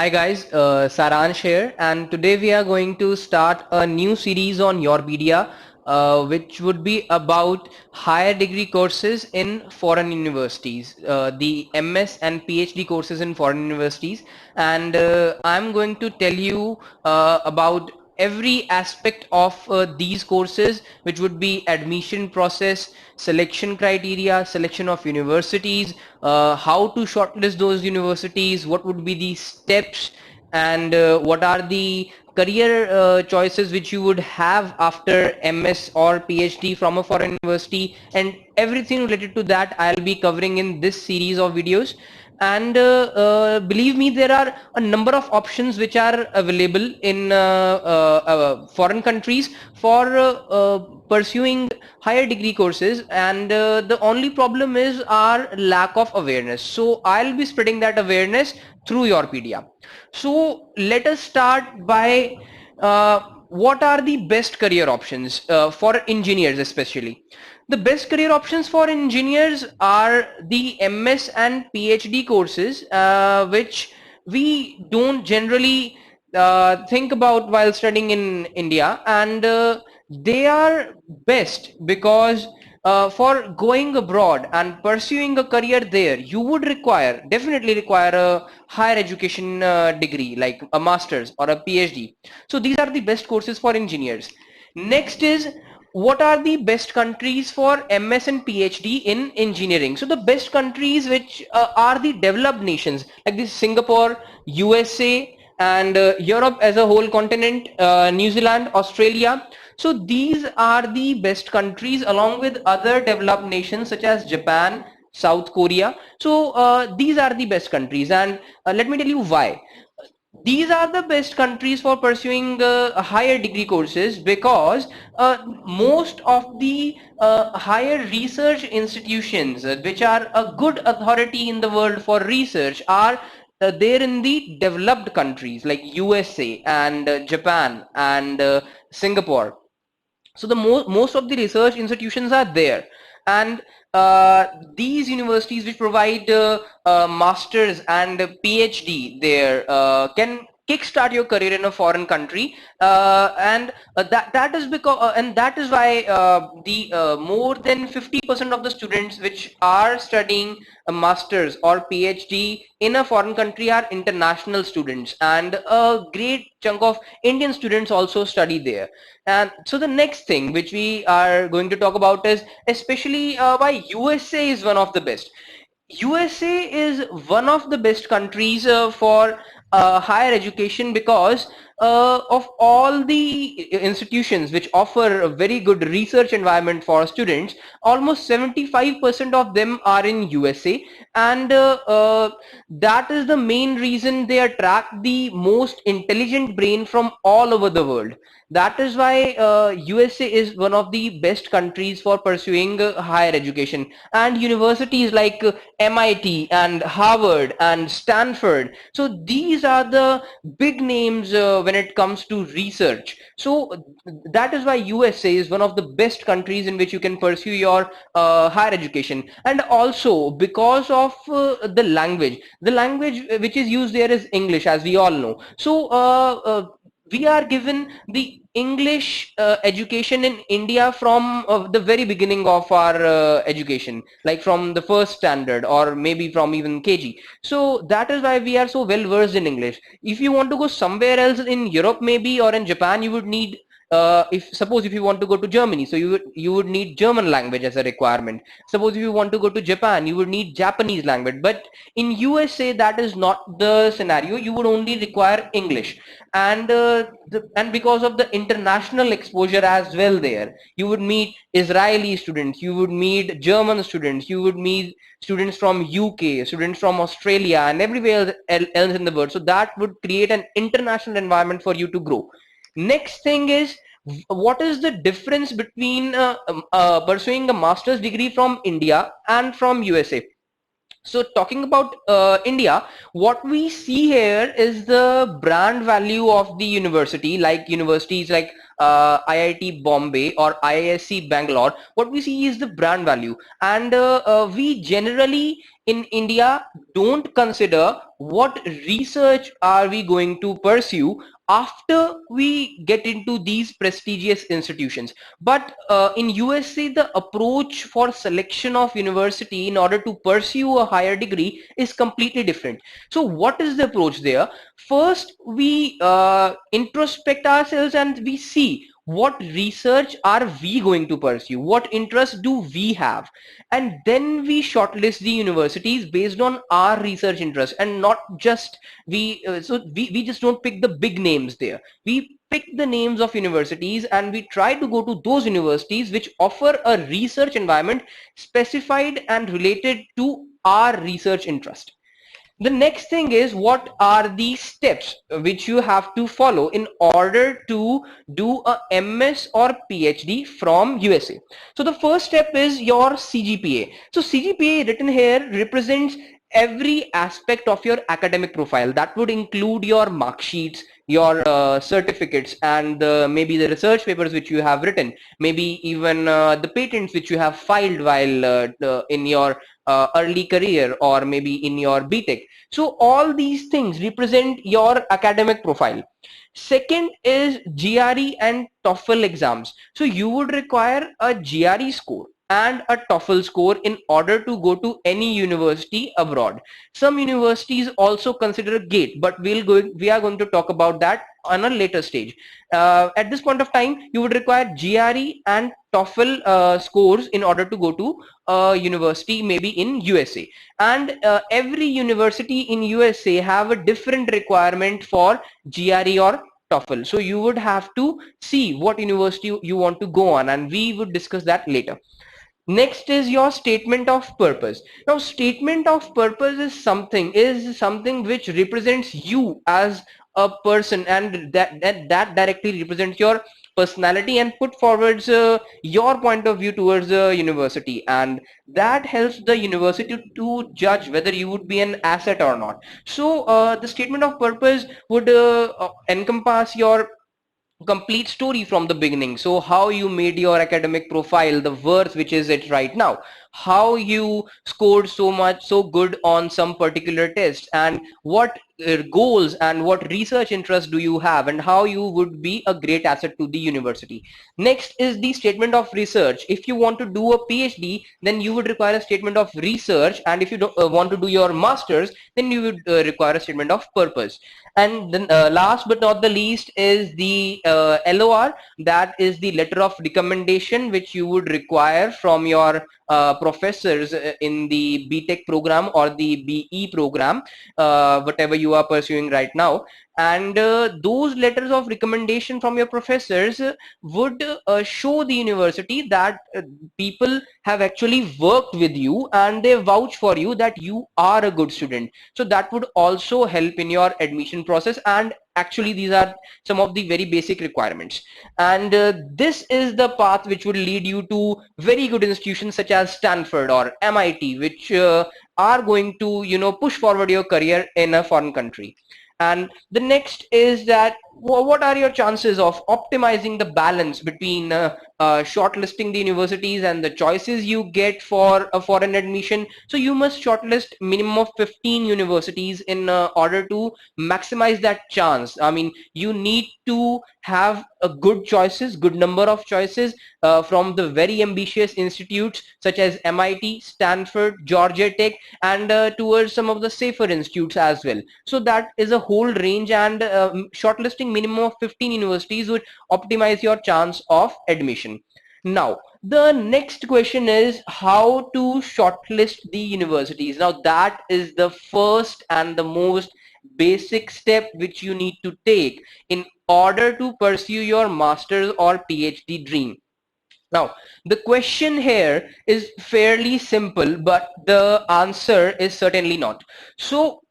Hi guys, Saransh here, and today we are going to start a new series on Yourpedia, which would be about higher degree courses in foreign universities, the MS and PhD courses in foreign universities, and I'm going to tell you about every aspect of these courses, which would be admission process, selection criteria, selection of universities, how to shortlist those universities, what would be the steps, and what are the career choices which you would have after MS or PhD from a foreign university, and everything related to that I'll be covering in this series of videos. And believe me, there are a number of options which are available in foreign countries for pursuing higher degree courses, and the only problem is our lack of awareness. So I'll be spreading that awareness through Yourpedia. So let us start by what are the best career options for engineers especially. The best career options for engineers are the MS and PhD courses, which we don't generally think about while studying in India, and they are best because for going abroad and pursuing a career there, you would definitely require a higher education degree like a master's or a PhD. So these are the best courses for engineers. Next is, what are the best countries for MS and PhD in engineering? So the best countries which are the developed nations like this: Singapore, USA, and Europe as a whole continent, New Zealand, Australia. So these are the best countries along with other developed nations such as Japan, South Korea. So these are the best countries, and let me tell you why. These are the best countries for pursuing higher degree courses because most of the higher research institutions which are a good authority in the world for research are there in the developed countries like USA and Japan and Singapore. So the most of the research institutions are there, and uh, these universities which provide masters and PhD there can kickstart your career in a foreign country, and that is because and that is why the more than 50% of the students which are studying a masters or PhD in a foreign country are international students, and a great chunk of Indian students also study there. And so the next thing which we are going to talk about is especially why USA is one of the best. USA is one of the best countries for higher education because of all the institutions which offer a very good research environment for students. Almost 75% of them are in USA, and that is the main reason they attract the most intelligent brain from all over the world. That is why USA is one of the best countries for pursuing higher education, and universities like MIT and Harvard and Stanford. So these are the big names when it comes to research. So that is why USA is one of the best countries in which you can pursue your higher education. And also because of the language which is used there is English, as we all know. So we are given the English education in India from the very beginning of our education, like from the first standard or maybe from even KG. So that is why we are so well versed in English. If you want to go somewhere else in Europe maybe or in Japan, you would need if suppose if you want to go to Germany, so you would need German language as a requirement. Suppose if you want to go to Japan, you would need Japanese language. But in USA that is not the scenario. You would only require English, and and because of the international exposure as well there, you would meet Israeli students, you would meet German students, you would meet students from UK, students from Australia, and everywhere else in the world. So that would create an international environment for you to grow. Next thing is, what is the difference between pursuing a master's degree from India and from USA? So talking about India, what we see here is the brand value of the university, like universities like IIT Bombay or IISc Bangalore. What we see is the brand value, and we generally in India don't consider what research are we going to pursue after we get into these prestigious institutions. But in USA, the approach for selection of university in order to pursue a higher degree is completely different. So what is the approach there? First, we introspect ourselves and we see what research are we going to pursue, what interests do we have, and then we shortlist the universities based on our research interests, and not just we just don't pick the big names there. We pick the names of universities and we try to go to those universities which offer a research environment specified and related to our research interest. The next thing is, what are the steps which you have to follow in order to do a MS or PhD from USA. So the first step is your CGPA. So CGPA written here represents every aspect of your academic profile. That would include your mark sheets, your certificates, and maybe the research papers which you have written, maybe even the patents which you have filed while in your early career, or maybe in your BTech. So all these things represent your academic profile. Second is GRE and TOEFL exams. So you would require a GRE score and a TOEFL score in order to go to any university abroad. Some universities also consider GATE, but we are going to talk about that on a later stage. At this point of time, you would require GRE and TOEFL scores in order to go to a university, maybe in USA. And every university in USA have a different requirement for GRE or TOEFL. So you would have to see what university you want to go on, and we would discuss that later. Next is your statement of purpose. Now statement of purpose is something which represents you as a person, and that directly represents your personality and put forwards your point of view towards the university, and that helps the university to judge whether you would be an asset or not. So the statement of purpose would encompass your complete story from the beginning. So how you made your academic profile the worth which is it right now, how you scored so good on some particular test, and what goals and what research interests do you have, and how you would be a great asset to the university. Next is the statement of research. If you want to do a PhD, then you would require a statement of research, and if you don't want to do your masters, then you would require a statement of purpose. And then last but not the least is the LOR, that is the letter of recommendation which you would require from your professors in the BTech program or the BE program, whatever you are pursuing right now. And those letters of recommendation from your professors would show the university that people have actually worked with you and they vouch for you that you are a good student. So that would also help in your admission process, and actually these are some of the very basic requirements. And this is the path which would lead you to very good institutions such as Stanford or MIT, which are going to push forward your career in a foreign country. And the next is that what are your chances of optimizing the balance between shortlisting the universities and the choices you get for a foreign admission. So you must shortlist minimum of 15 universities in order to maximize that chance. I mean, you need to have a good number of choices from the very ambitious institutes such as MIT, Stanford, Georgia Tech, and towards some of the safer institutes as well. So that is a whole range, and shortlisting minimum of 15 universities would optimize your chance of admission. Now the next question is how to shortlist the universities. Now that is the first and the most basic step which you need to take in order to pursue your master's or PhD dream. Now, the question here is fairly simple, but the answer is certainly not. So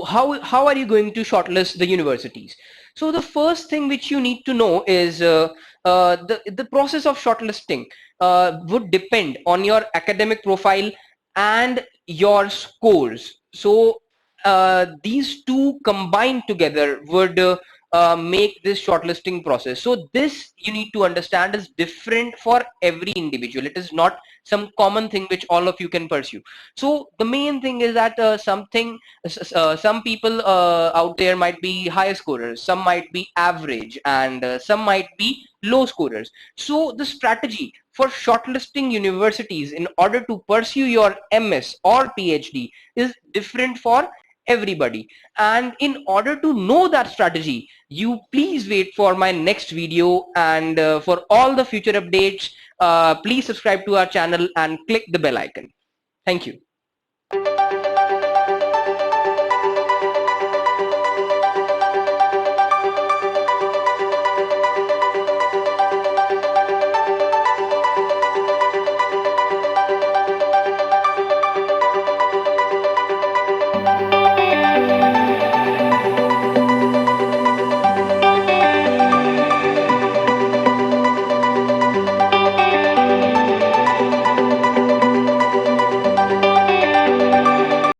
how are you going to shortlist the universities? So the first thing which you need to know is the process of shortlisting would depend on your academic profile and your scores. So these two combined together would make this shortlisting process. So this, you need to understand, is different for every individual. It is not some common thing which all of you can pursue. So the main thing is that some people out there might be high scorers, some might be average, and some might be low scorers. So the strategy for shortlisting universities in order to pursue your MS or PhD is different for everybody. And in order to know that strategy, you please wait for my next video, and for all the future updates, please subscribe to our channel and click the bell icon. Thank you.